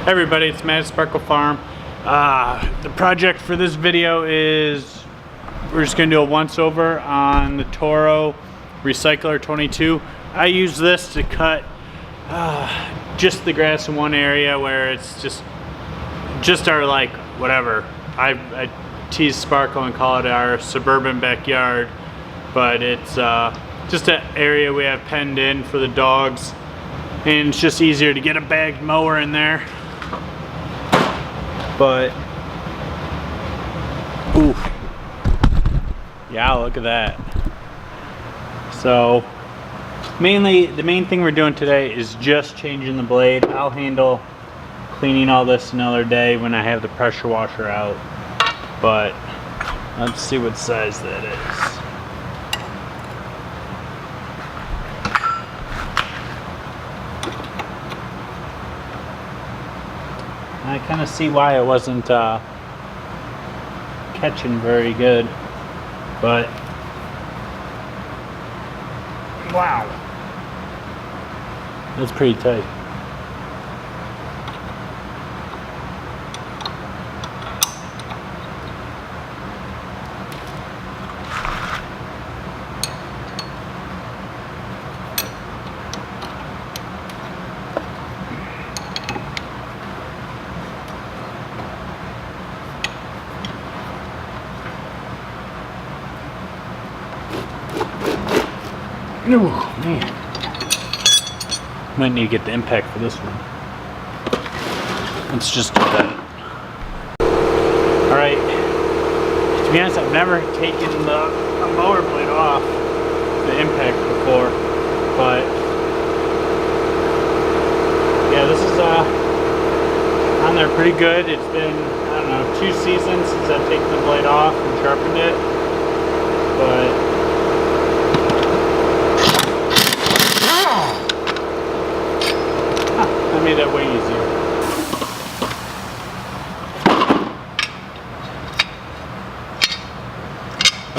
Hey everybody, it's Matt at Sparkle Farm. The project for this video is we're just going to do a once over on the Toro Recycler 22. I use this to cut just the grass in one area where it's just our, like, whatever. I tease Sparkle and call it our suburban backyard, but it's just an area we have penned in for the dogs, and it's just easier to get a bagged mower in there. But ooh, yeah, look at that. So the main thing we're doing today is just changing the blade. I'll handle cleaning all this another day when I have the pressure washer out, but let's see what size that is. I kind of see why it wasn't catching very good, but wow, that's pretty tight. Oh man, might need to get the impact for this one. Let's just do that. Alright, to be honest, I've never taken a mower blade off the impact before, but yeah, this is on there pretty good. It's been, I don't know, 2 seasons since I've taken the blade off and sharpened it, but I made that way easier.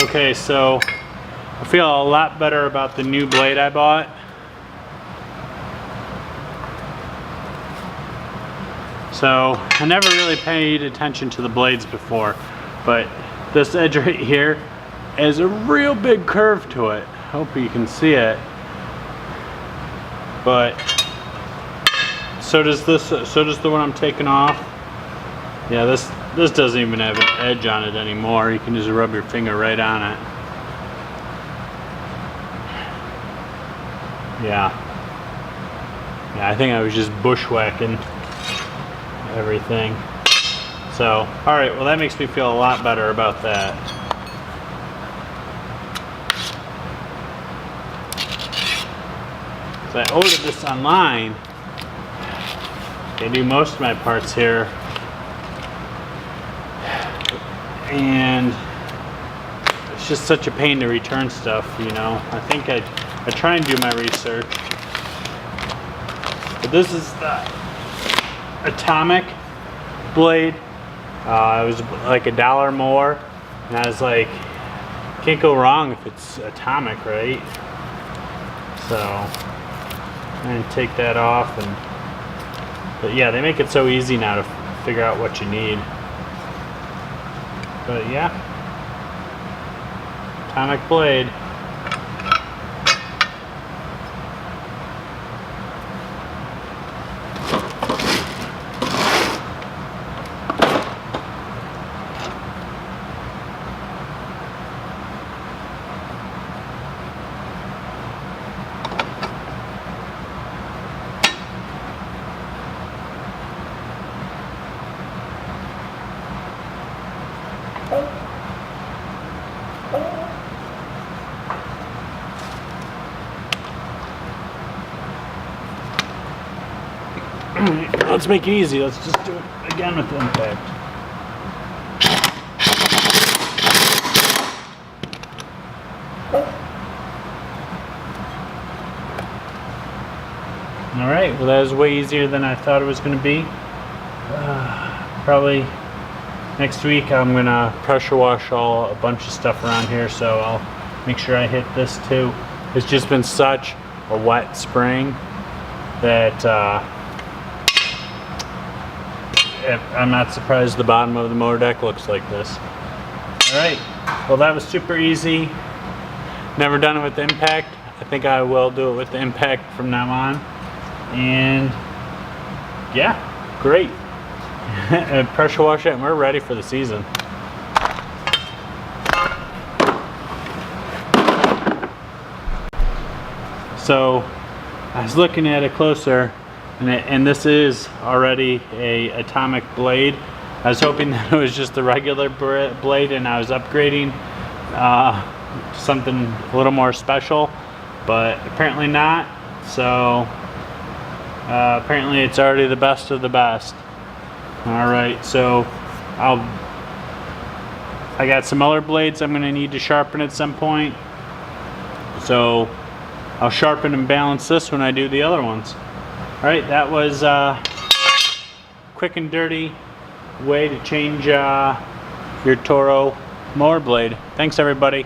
Okay, so I feel a lot better about the new blade I bought. So I never really paid attention to the blades before, but this edge right here has a real big curve to it. Hope you can see it. But so does this. So does the one I'm taking off. Yeah, this doesn't even have an edge on it anymore. You can just rub your finger right on it. Yeah. Yeah, I think I was just bushwhacking everything. So, all right. Well, that makes me feel a lot better about that. So I ordered this online. They do most of my parts here, and it's just such a pain to return stuff, you know. I think I try and do my research, but this is the atomic blade. It was like $1 more, and I was like, can't go wrong if it's atomic, right? So I'm gonna take that off. But yeah, they make it so easy now to figure out what you need. But yeah, atomic blade. Let's make it easy. Let's just do it again with impact. All right. Well, that was way easier than I thought it was going to be. Probably next week I'm going to pressure wash a bunch of stuff around here, so I'll make sure I hit this too. It's just been such a wet spring that I'm not surprised the bottom of the mower deck looks like this. All right, well that was super easy. Never done it with the impact. I think I will do it with the impact from now on. And yeah, great. Pressure wash it and we're ready for the season. So I was looking at it closer, and this is already a atomic blade. I was hoping that it was just the regular blade and I was upgrading something a little more special, but apparently not. So apparently it's already the best of the best. All right, so I got some other blades I'm gonna need to sharpen at some point. So I'll sharpen and balance this when I do the other ones. All right, that was quick and dirty way to change your Toro mower blade. Thanks everybody.